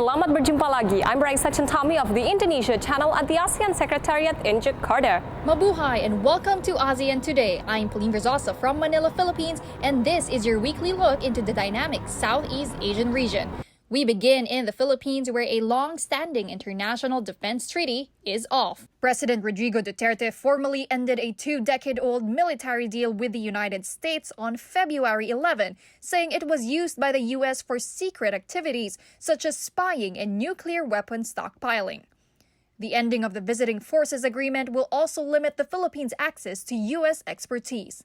Selamat berjumpa lagi. I'm Raissa Chentami of the Indonesia channel at the ASEAN Secretariat in Jakarta. Mabuhay and welcome to ASEAN Today. I'm Pauline Verzosa from Manila, Philippines, and this is your weekly look into the dynamic Southeast Asian region. We begin in the Philippines, where a long-standing international defense treaty is off. President Rodrigo Duterte formally ended a 2-decade-old military deal with the United States on February 11, saying it was used by the U.S. for secret activities such as spying and nuclear weapon stockpiling. The ending of the Visiting Forces Agreement will also limit the Philippines' access to U.S. expertise.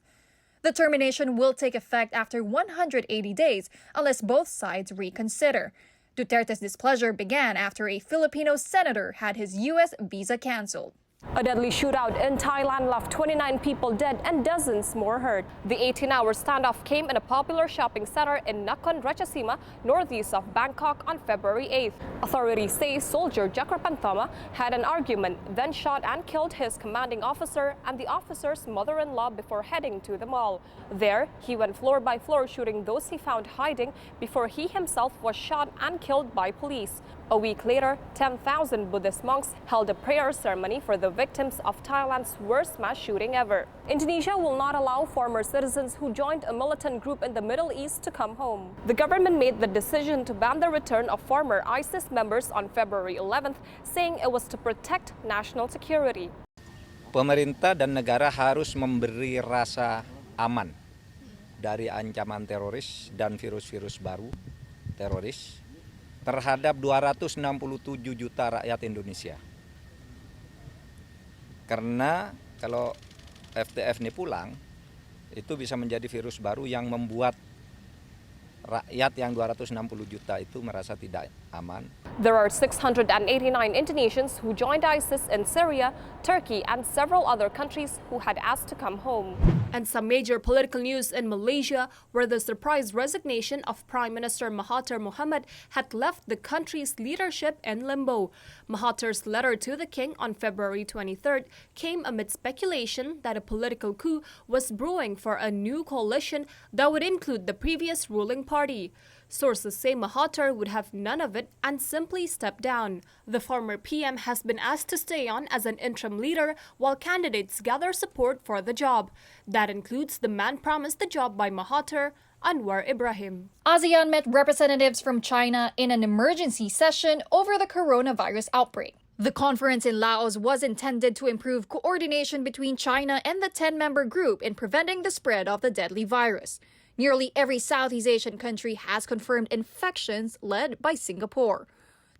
The termination will take effect after 180 days unless both sides reconsider. Duterte's displeasure began after a Filipino senator had his U.S. visa canceled. A deadly shootout in Thailand left 29 people dead and dozens more hurt. The 18-hour standoff came in a popular shopping center in Nakhon Ratchasima, northeast of Bangkok on February 8th. Authorities say soldier Jakar Pantama had an argument, then shot and killed his commanding officer and the officer's mother-in-law before heading to the mall. There, he went floor by floor shooting those he found hiding before he himself was shot and killed by police. A week later, 10,000 Buddhist monks held a prayer ceremony for the victims of Thailand's worst mass shooting ever. Indonesia will not allow former citizens who joined a militant group in the Middle East to come home. The government made the decision to ban the return of former ISIS members on February 11th, saying it was to protect national security. Pemerintah dan negara harus memberi rasa aman dari ancaman teroris dan virus-virus baru teroris terhadap 267 juta rakyat Indonesia. Karena kalau FTF ini pulang, itu bisa menjadi virus baru yang membuat rakyat yang 260 juta itu merasa tidak aman. There are 689 Indonesians who joined ISIS in Syria, Turkey, and several other countries who had asked to come home. And some major political news in Malaysia, where the surprise resignation of Prime Minister Mahathir Mohamad had left the country's leadership in limbo. Mahathir's letter to the king on February 23rd came amid speculation that a political coup was brewing for a new coalition that would include the previous ruling party. Sources say Mahathir would have none of it and simply step down. The former PM has been asked to stay on as an interim leader while candidates gather support for the job. That includes the man promised the job by Mahathir, Anwar Ibrahim. ASEAN met representatives from China in an emergency session over the coronavirus outbreak. The conference in Laos was intended to improve coordination between China and the 10-member group in preventing the spread of the deadly virus. Nearly every Southeast Asian country has confirmed infections, led by Singapore.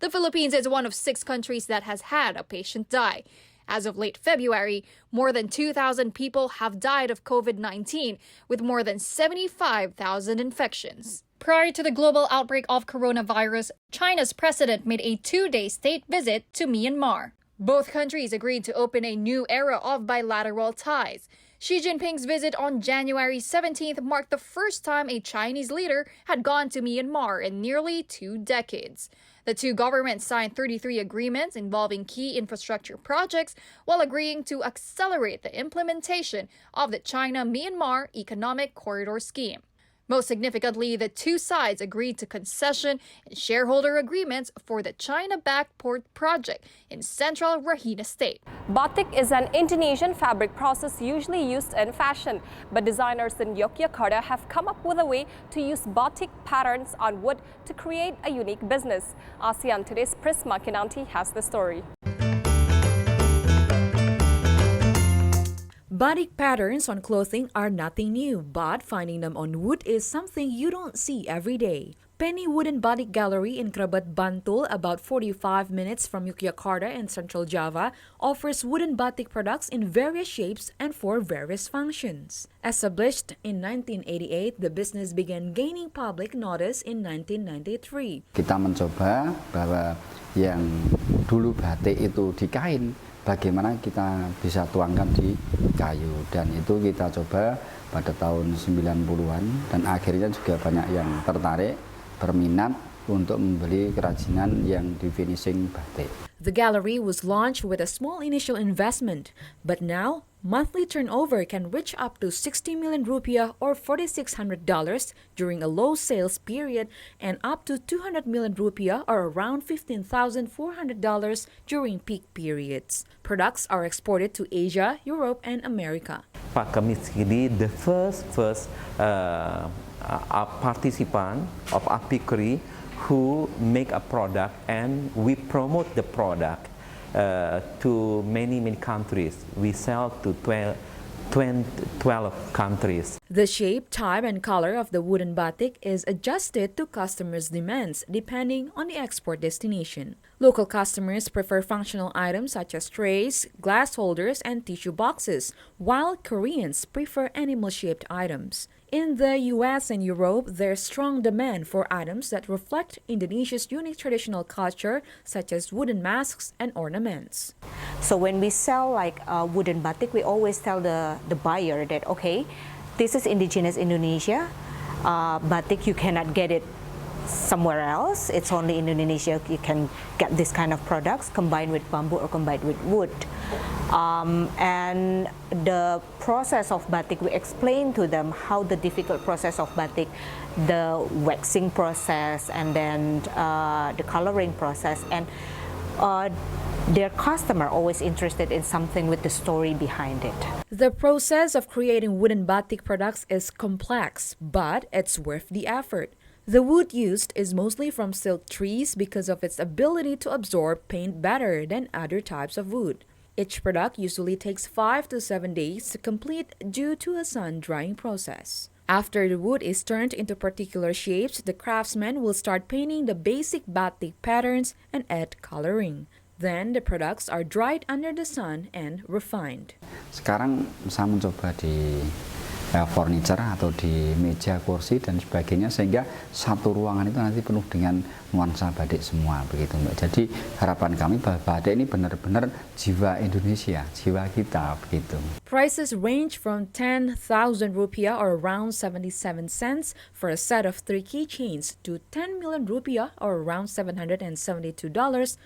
The Philippines is one of 6 countries that has had a patient die. As of late February, more than 2,000 people have died of COVID-19, with more than 75,000 infections. Prior to the global outbreak of coronavirus, China's president made a 2-day state visit to Myanmar. Both countries agreed to open a new era of bilateral ties. Xi Jinping's visit on January 17th marked the first time a Chinese leader had gone to Myanmar in nearly 2 decades. The two governments signed 33 agreements involving key infrastructure projects while agreeing to accelerate the implementation of the China-Myanmar Economic Corridor Scheme. Most significantly, the two sides agreed to concession and shareholder agreements for the China-backed port project in central Rahina State. Batik is an Indonesian fabric process usually used in fashion, but designers in Yogyakarta have come up with a way to use batik patterns on wood to create a unique business. ASEAN Today's Prisma Kinanti has the story. Batik patterns on clothing are nothing new, but finding them on wood is something you don't see every day. Penny Wooden Batik Gallery in Krabat Bantul, about 45 minutes from Yogyakarta in central Java, offers wooden batik products in various shapes and for various functions. Established in 1988, the business began gaining public notice in 1993. Kita mencoba bahwa yang dulu batik itu di kain, bagaimana kita bisa tuangkan di kayu, dan itu kita coba pada tahun 90-an dan akhirnya juga banyak yang tertarik, berminat untuk membeli kerajinan yang di finishing batik. The gallery was launched with a small initial investment, but now monthly turnover can reach up to 60 million rupiah or $4,600 during a low sales period and up to 200 million rupiah or around $15,400 during peak periods. Products are exported to Asia, Europe, and America. Pak Kamiskini, the first participant of Apikri who make a product and we promote the product to many countries. We sell to 12 countries. The shape, type, and color of the wooden batik is adjusted to customers' demands depending on the export destination. Local customers prefer functional items such as trays, glass holders, and tissue boxes, while Koreans prefer animal-shaped items. In the US and Europe, there's strong demand for items that reflect Indonesia's unique traditional culture, such as wooden masks and ornaments. So when we sell like wooden batik, we always tell the buyer that, okay, this is indigenous Indonesia. Batik, you cannot get it somewhere else. It's only in Indonesia you can get this kind of products combined with bamboo or combined with wood. And the process of batik, we explain to them how the difficult process of batik, the waxing process and then the coloring process, and their customer always interested in something with the story behind it. The process of creating wooden batik products is complex, but it's worth the effort. The wood used is mostly from silk trees because of its ability to absorb paint better than other types of wood. Each product usually takes 5 to 7 days to complete due to a sun-drying process. After the wood is turned into particular shapes, the craftsman will start painting the basic batik patterns and add coloring. Then the products are dried under the sun and refined. Sekarang saya mencoba di furniture atau di meja, kursi dan sebagainya, sehingga satu ruangan itu nanti penuh dengan nuansa batik semua, begitu Mbak. Jadi harapan kami bahwa batik ini benar-benar jiwa Indonesia, jiwa kita, begitu. Prices range from 10,000 rupiah or around 77 cents for a set of 3 keychains to 10 million rupiah or around $772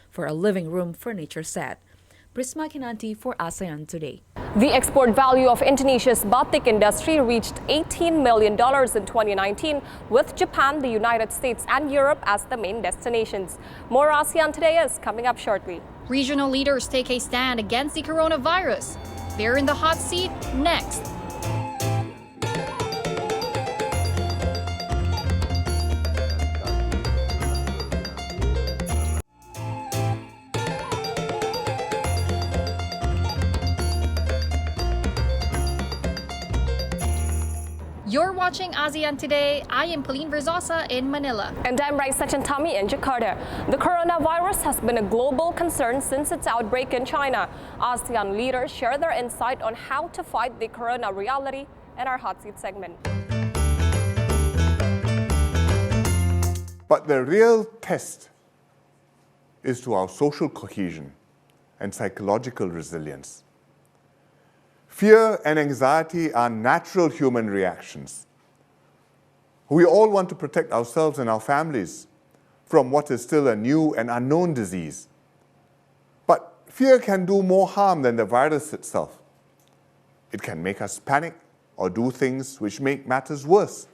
for a living room furniture set. Prisma Kinanti for ASEAN Today. The export value of Indonesia's batik industry reached $18 million in 2019, with Japan, the United States, and Europe as the main destinations. More ASEAN Today is coming up shortly. Regional leaders take a stand against the coronavirus. They're in the hot seat next. You're watching ASEAN Today. I am Pauline Verzosa in Manila. And I'm Raissa Chentami in Jakarta. The coronavirus has been a global concern since its outbreak in China. ASEAN leaders share their insight on how to fight the corona reality in our Hot Seat segment. But the real test is to our social cohesion and psychological resilience. Fear and anxiety are natural human reactions. We all want to protect ourselves and our families from what is still a new and unknown disease. But fear can do more harm than the virus itself. It can make us panic or do things which make matters worse,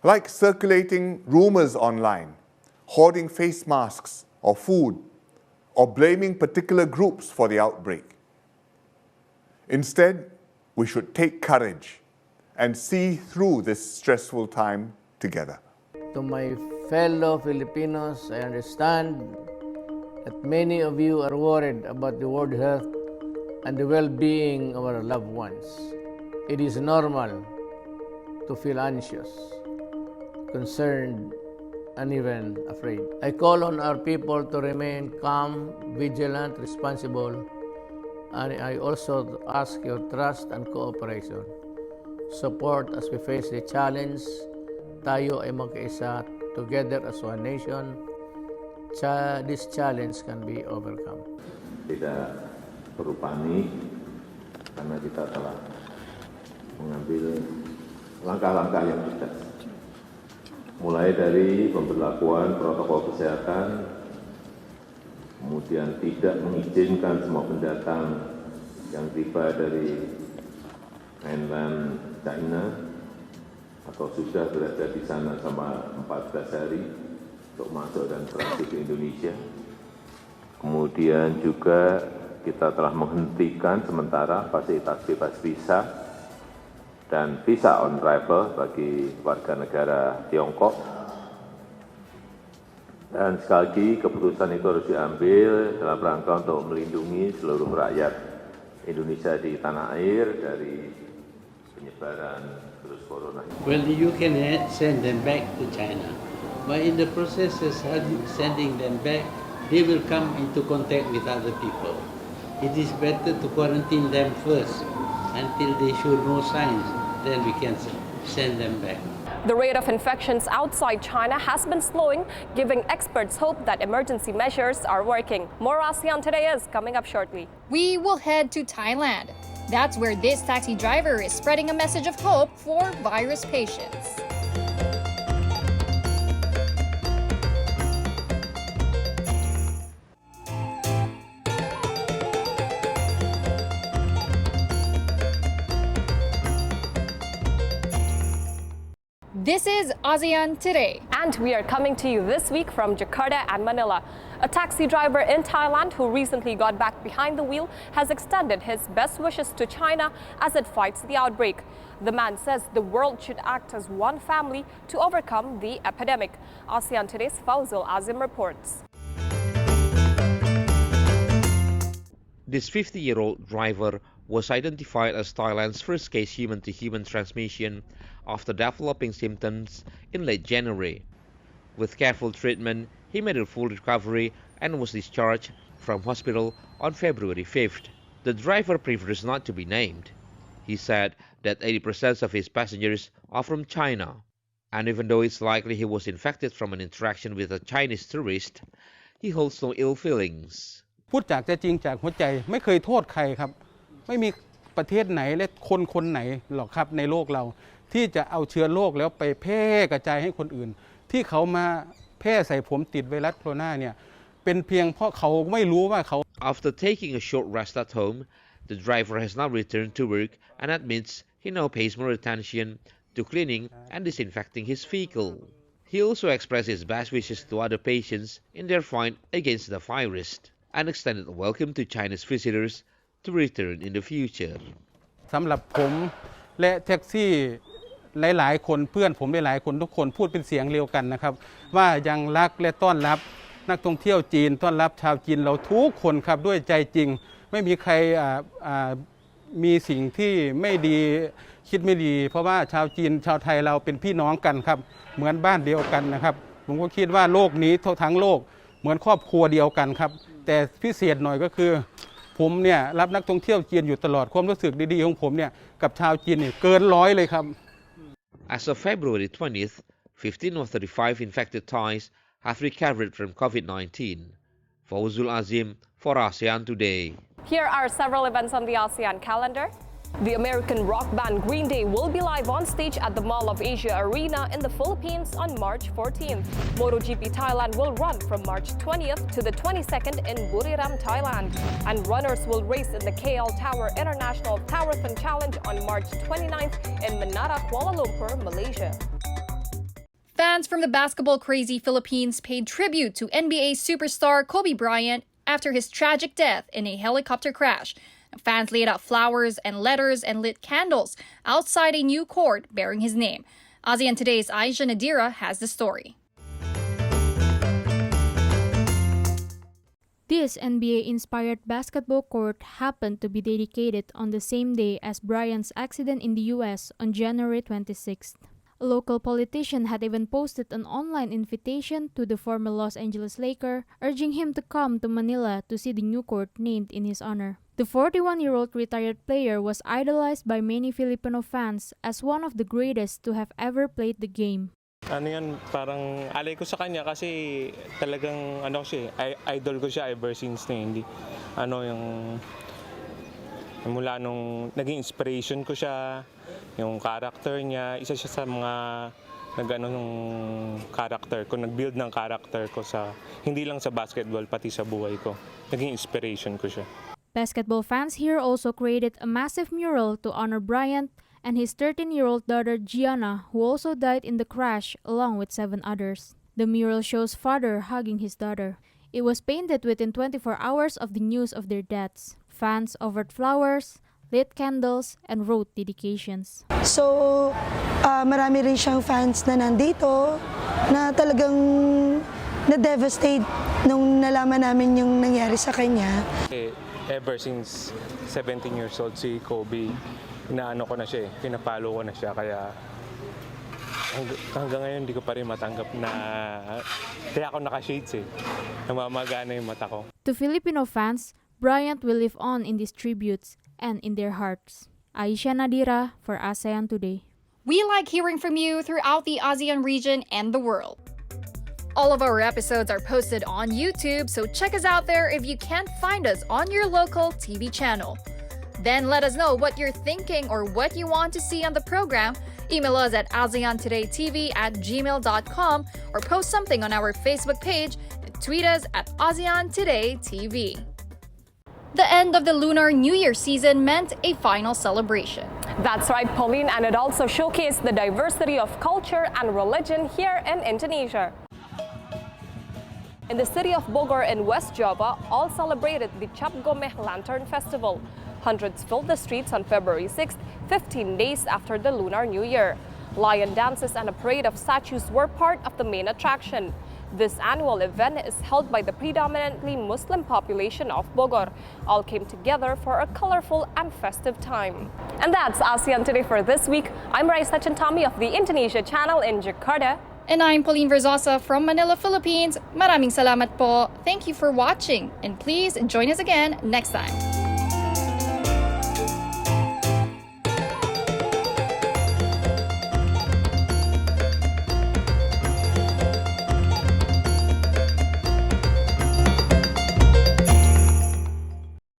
like circulating rumors online, hoarding face masks or food, or blaming particular groups for the outbreak. Instead, we should take courage and see through this stressful time together. To my fellow Filipinos, I understand that many of you are worried about the world health and the well-being of our loved ones. It is normal to feel anxious, concerned, and even afraid. I call on our people to remain calm, vigilant, responsible, and I also ask your trust and cooperation. Support as we face the challenge. Tayo ay magkaisa, together as one nation. This challenge can be overcome. Tidak perlu panik karena kita telah mengambil langkah-langkah yang sudah mulai dari pemberlakuan protokol kesehatan, kemudian tidak mengizinkan semua pendatang yang tiba dari mainland China atau sudah berada di sana selama 14 hari untuk masuk dan transit ke Indonesia. Kemudian juga kita telah menghentikan sementara fasilitas bebas visa dan visa on arrival bagi warga negara Tiongkok. Dan sekali lagi keputusan itu harus diambil dalam rangka untuk melindungi seluruh rakyat Indonesia di tanah air dari penyebaran virus corona. Well, you can send them back to China, but in the process of sending them back, they will come into contact with other people. It is better to quarantine them first until they show no signs, then we can send them back. The rate of infections outside China has been slowing, giving experts hope that emergency measures are working. More ASEAN Today is coming up shortly. We will head to Thailand. That's where this taxi driver is spreading a message of hope for virus patients. This is ASEAN Today. And we are coming to you this week from Jakarta and Manila. A taxi driver in Thailand who recently got back behind the wheel has extended his best wishes to China as it fights the outbreak. The man says the world should act as one family to overcome the epidemic. ASEAN Today's Fauzul Azim reports. This 50-year-old driver was identified as Thailand's first case human-to-human transmission after developing symptoms in late January. With careful treatment, he made a full recovery and was discharged from hospital on February 5th. The driver prefers not to be named. He said that 80% of his passengers are from China, and even though it's likely he was infected from an interaction with a Chinese tourist, he holds no ill feelings. พูดจากใจจริงจากหัวใจไม่เคยโทษใครครับไม่มีประเทศไหนและคนไหนหรอกครับในโลกเราที่จะเอาเชื้อโรคแล้วไปแพร่กระจายให้คนอื่นที่เขามาแพร่ใส่ผมติดไวรัสโคโรนาเนี่ยเป็นเพียงเพราะเขาไม่รู้ว่าเขา After taking a short rest at home, the driver has now returned to work and admits he now pays more attention to cleaning and disinfecting his vehicle. He also expressed his best wishes to other patients in their fight against the virus and extended a welcome to Chinese visitors to return in the future. สำหรับผมและแท็กซี่หลายๆคนเพื่อนผมหลายๆคนทุกคนพูดเป็นเสียงเดียวกันนะครับว่ายังรักและต้อนรับนักท่องเที่ยวจีนต้อนรับชาวจีนเราทุกคนครับด้วยใจจริงไม่มีใครมีสิ่งที่ไม่ดีคิดไม่ดีเพราะว่าชาวจีนชาวไทยเราเป็นพี่น้องกันครับเหมือนบ้านเดียวกันนะครับผมก็คิดว่าโลกนี้ทั้งโลกเหมือนครอบครัวเดียวกันครับแต่พิเศษหน่อยก็คือผมเนี่ยรับนักท่องเที่ยวจีนอยู่ตลอดความรู้สึกดีๆของผมเนี่ยกับชาวจีนเนี่ยเกิน100เลยครับ As of February 20th, 15 of 35 infected Thais have recovered from COVID-19. Fauzul Azim for ASEAN Today. Here are several events on the ASEAN calendar. The American rock band Green Day will be live on stage at the Mall of Asia Arena in the Philippines on March 14th. MotoGP Thailand will run from March 20th to the 22nd in Buriram, Thailand. And runners will race in the KL Tower International Tower-thon Challenge on March 29th in Manila, Kuala Lumpur, Malaysia. Fans from the basketball-crazy Philippines paid tribute to NBA superstar Kobe Bryant after his tragic death in a helicopter crash. Fans laid out flowers and letters and lit candles outside a new court bearing his name. ASEAN Today's Aisha Nadira has the story. This NBA-inspired basketball court happened to be dedicated on the same day as Bryant's accident in the U.S. on January 26th. A local politician had even posted an online invitation to the former Los Angeles Laker, urging him to come to Manila to see the new court named in his honor. The 41-year-old retired player was idolized by many Filipino fans as one of the greatest to have ever played the game. Ano yan, parang alay ko sa kanya kasi talagang idol ko siya ever since na hindi. Mula nung naging inspiration ko siya, yung character niya, isa siya sa mga nung character ko, nag-build ng character ko sa hindi lang sa basketball pati sa buhay ko. Naging inspiration ko siya. Basketball fans here also created a massive mural to honor Bryant and his 13-year-old daughter Gianna, who also died in the crash along with 7 others. The mural shows father hugging his daughter. It was painted within 24 hours of the news of their deaths. Fans offered flowers, lit candles, and wrote dedications. So, marami rin siyang fans na nandito na talagang na-devastate nung nalaman namin yung nangyari sa kanya. Ever since 17 years old si Kobe, inaano ko na siya, pinapalo ko na siya, kaya hanggang ngayon hindi ko pa rin matanggap na kaya ako naka-shades namamagana yung mata ko. To Filipino fans, Bryant will live on in these tributes and in their hearts. Aisha Nadira for ASEAN Today. We like hearing from you throughout the ASEAN region and the world. All of our episodes are posted on YouTube, so check us out there if you can't find us on your local TV channel. Then let us know what you're thinking or what you want to see on the program. Email us at aseantodaytv@gmail.com or post something on our Facebook page and tweet us at ASEAN Today TV. The end of the Lunar New Year season meant a final celebration. That's right, Pauline, and it also showcased the diversity of culture and religion here in Indonesia. In the city of Bogor in West Java, all celebrated the Cap Gomeh Lantern Festival. Hundreds filled the streets on February 6th, 15 days after the Lunar New Year. Lion dances and a parade of statues were part of the main attraction. This annual event is held by the predominantly Muslim population of Bogor. All came together for a colorful and festive time. And that's ASEAN Today for this week. I'm Raissa Chentami of the Indonesia channel in Jakarta. And I'm Pauline Verzosa from Manila, Philippines. Maraming salamat po. Thank you for watching, and please join us again next time.